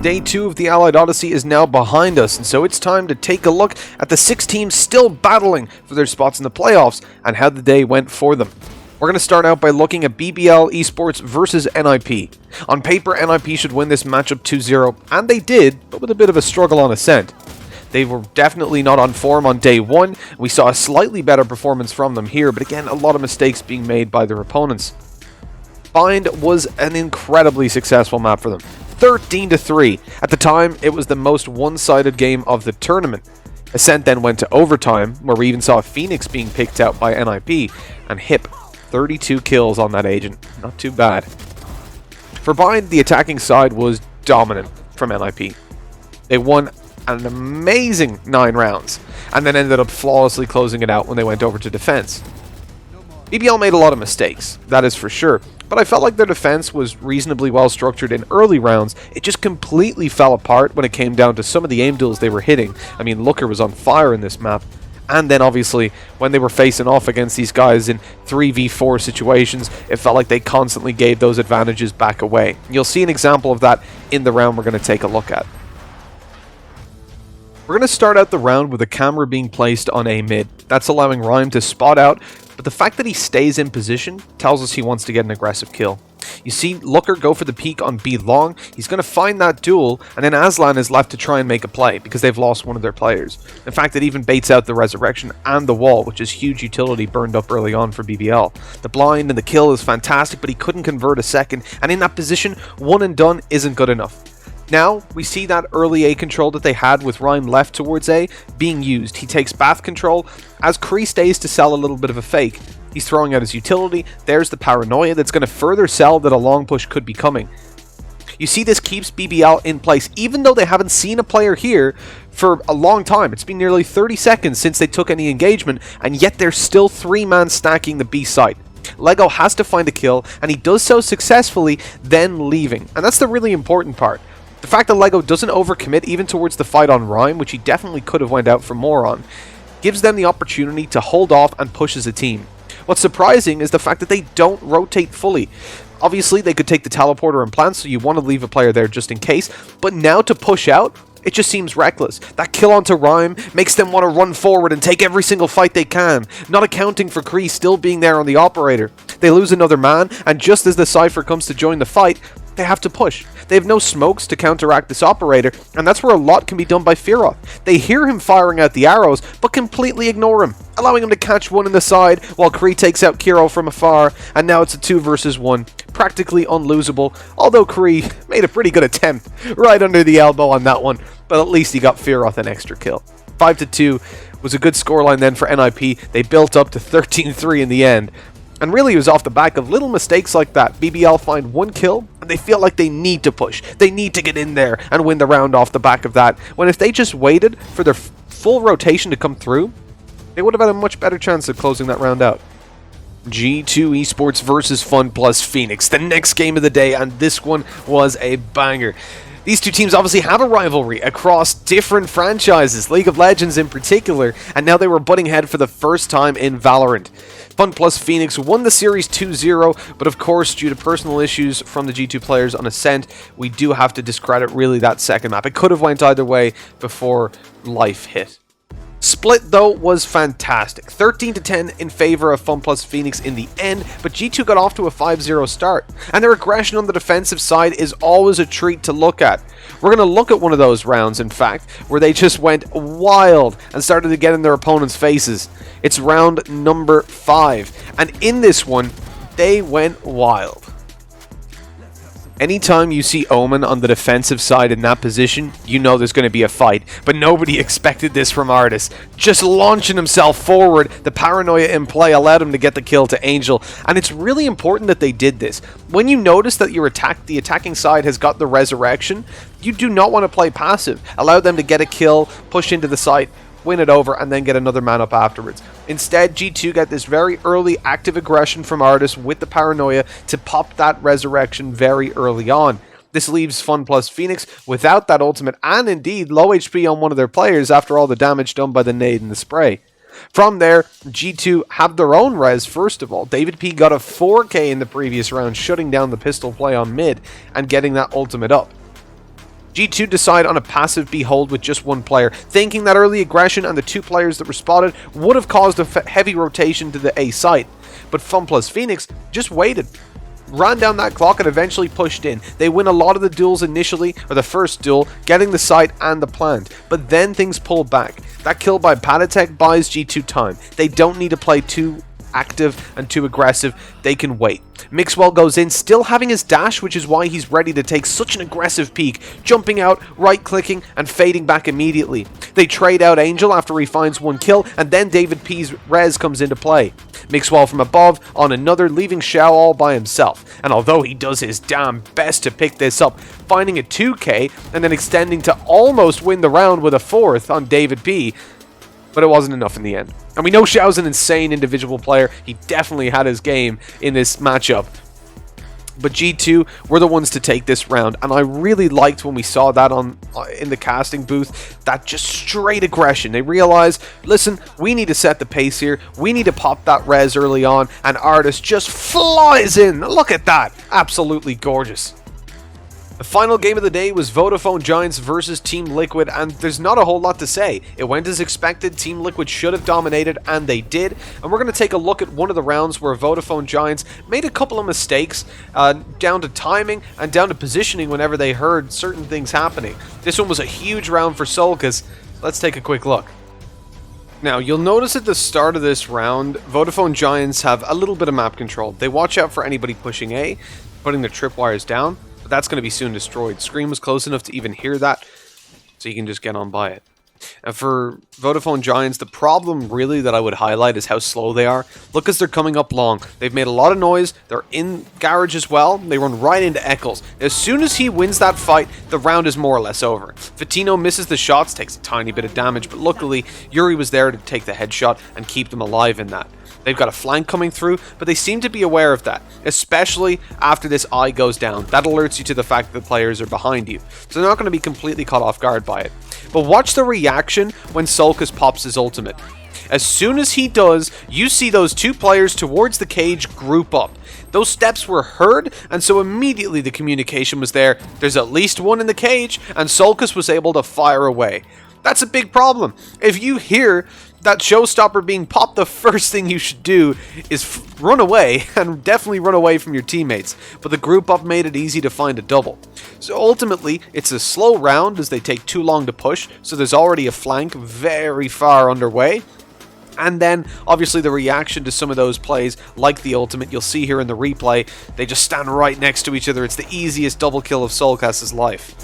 Day 2 of the Allied Odyssey is now behind us, and so it's time to take a look at the 6 teams still battling for their spots in the playoffs and how the day went for them. We're going to start out by looking at Bbl Esports versus NIP. On paper, NIP should win this matchup 2-0, and they did, but with a bit of a struggle on Ascent. They were definitely not on form on day 1. We saw a slightly better performance from them here, but again, a lot of mistakes being made by their opponents. Bind was an incredibly successful map for them. 13-3. At the time, it was the most one-sided game of the tournament. Ascent then went to overtime, where we even saw Phoenix being picked out by NIP, and Hip, 32 kills on that agent. Not too bad. For Bind, the attacking side was dominant from NIP. They won an amazing 9 rounds, and then ended up flawlessly closing it out when they went over to defense. BBL made a lot of mistakes, that is for sure, but I felt like their defense was reasonably well structured in early rounds. It just completely fell apart when it came down to some of the aim duels they were hitting. I mean, Looker was on fire in this map. And then obviously, when they were facing off against these guys in 3v4 situations, it felt like they constantly gave those advantages back away. You'll see an example of that in the round we're going to take a look at. We're going to start out the round with a camera being placed on A mid. That's allowing Rhyme to spot out, but the fact that he stays in position tells us he wants to get an aggressive kill. You see Looker go for the peek on B long, he's going to find that duel, and then Aslan is left to try and make a play because they've lost one of their players. In fact, it even baits out the resurrection and the wall, which is huge utility burned up early on for BBL. The blind and the kill is fantastic, but he couldn't convert a second, and in that position, one and done isn't good enough. Now, we see that early A control that they had with Rhyme left towards A being used. He takes Bath control as Kree stays to sell a little bit of a fake. He's throwing out his utility. There's the paranoia that's going to further sell that a long push could be coming. You see, this keeps BBL in place, even though they haven't seen a player here for a long time. It's been nearly 30 seconds since they took any engagement, and yet they're still 3-man stacking the B site. Lego has to find a kill, and he does so successfully, then leaving. And that's the really important part. The fact that Lego doesn't overcommit even towards the fight on Rhyme, which he definitely could have went out for more on, gives them the opportunity to hold off and push as a team. What's surprising is the fact that they don't rotate fully. Obviously, they could take the teleporter and plant, so you want to leave a player there just in case, but now to push out, it just seems reckless. That kill onto Rhyme makes them want to run forward and take every single fight they can, not accounting for Kree still being there on the operator. They lose another man, and just as the Cypher comes to join the fight, they have to push. They have no smokes to counteract this operator, and that's where a lot can be done by Fearoth. They hear him firing out the arrows, but completely ignore him, allowing him to catch one in the side while Kree takes out Kiro from afar, and now it's a 2 versus 1. Practically unlosable, although Kree made a pretty good attempt right under the elbow on that one, but at least he got Fearoth an extra kill. 5-2 was a good scoreline then for NIP. They built up to 13-3 in the end. And really, it was off the back of little mistakes like that. BBL find 1 kill, and they feel like they need to push. They need to get in there and win the round off the back of that. When if they just waited for their full rotation to come through, they would have had a much better chance of closing that round out. G2 Esports versus Fun plus Phoenix, the next game of the day, and this one was a banger. These two teams obviously have a rivalry across different franchises, League of Legends in particular, and now they were butting head for the first time in VALORANT. Fun plus Phoenix won the series 2-0, but of course, due to personal issues from the G2 players on Ascent, we do have to discredit really that second map. It could have went either way before life hit. Split, though, was fantastic. 13-10 in favor of Fun plus Phoenix in the end, but G2 got off to a 5-0 start, and their aggression on the defensive side is always a treat to look at. We're going to look at one of those rounds, in fact, where they just went wild and started to get in their opponents' faces. It's round number 5, and in this one, they went wild. Anytime you see Omen on the defensive side in that position, you know there's going to be a fight. But nobody expected this from Artis. Just launching himself forward, the paranoia in play allowed him to get the kill to Angel. And it's really important that they did this. When you notice that the attacking side has got the resurrection, you do not want to play passive. Allow them to get a kill, push into the site, win it over, and then get another man up afterwards. Instead, G2 got this very early active aggression from Artis with the paranoia to pop that resurrection very early on. This leaves Fun plus Phoenix without that ultimate, and indeed low HP on one of their players after all the damage done by the nade and the spray. From there, G2 have their own res first of all. David P got a 4K in the previous round, shutting down the pistol play on mid and getting that ultimate up. G2 decide on a passive B hold with just one player, thinking that early aggression and the 2 players that were spotted would have caused a heavy rotation to the A site. But FunPlus Phoenix just waited, ran down that clock and eventually pushed in. They win a lot of the duels initially, or the first duel, getting the site and the plant. But then things pull back. That kill by Patatek buys G2 time. They don't need to play too active and too aggressive, they can wait. Mixwell goes in, still having his dash, which is why he's ready to take such an aggressive peek, jumping out, right-clicking, and fading back immediately. They trade out Angel after he finds 1 kill, and then David P's res comes into play. Mixwell from above on another, leaving Xiao all by himself. And although he does his damn best to pick this up, finding a 2k and then extending to almost win the round with a 4th on David P, but it wasn't enough in the end. And we know Xiao's an insane individual player. He definitely had his game in this matchup. But G2 were the ones to take this round, and I really liked when we saw that in the casting booth, that just straight aggression. They realized, listen, we need to set the pace here, we need to pop that res early on, and Artis just flies in. Look at that, absolutely gorgeous. The final game of the day was Vodafone Giants versus Team Liquid, and there's not a whole lot to say. It went as expected. Team Liquid should have dominated, and they did. And we're going to take a look at one of the rounds where Vodafone Giants made a couple of mistakes down to timing and down to positioning whenever they heard certain things happening. This one was a huge round for Solkas. Let's take a quick look. Now, you'll notice at the start of this round, Vodafone Giants have a little bit of map control. They watch out for anybody pushing A, putting the tripwires down. But that's going to be soon destroyed. Scream was close enough to even hear that, so you can just get on by it. And for Vodafone Giants, the problem really that I would highlight is how slow they are. Look, as they're coming up long. They've made a lot of noise. They're in garage as well. They run right into Eccles. As soon as he wins that fight, the round is more or less over. Fatino misses the shots, takes a tiny bit of damage, but luckily Yuri was there to take the headshot and keep them alive in that. They've got a flank coming through, but they seem to be aware of that, especially after this eye goes down. That alerts you to the fact that the players are behind you, so they're not going to be completely caught off guard by it. But watch the reaction when Solkas pops his ultimate. As soon as he does, you see those 2 players towards the cage group up. Those steps were heard, and so immediately the communication was there. There's at least one in the cage, and Solkas was able to fire away. That's a big problem. If you hear that showstopper being popped, the first thing you should do is run away, and definitely run away from your teammates. But the group up made it easy to find a double. So ultimately, it's a slow round as they take too long to push, so there's already a flank very far underway. And then, obviously, the reaction to some of those plays, like the ultimate, you'll see here in the replay, they just stand right next to each other. It's the easiest double kill of Solkas's life.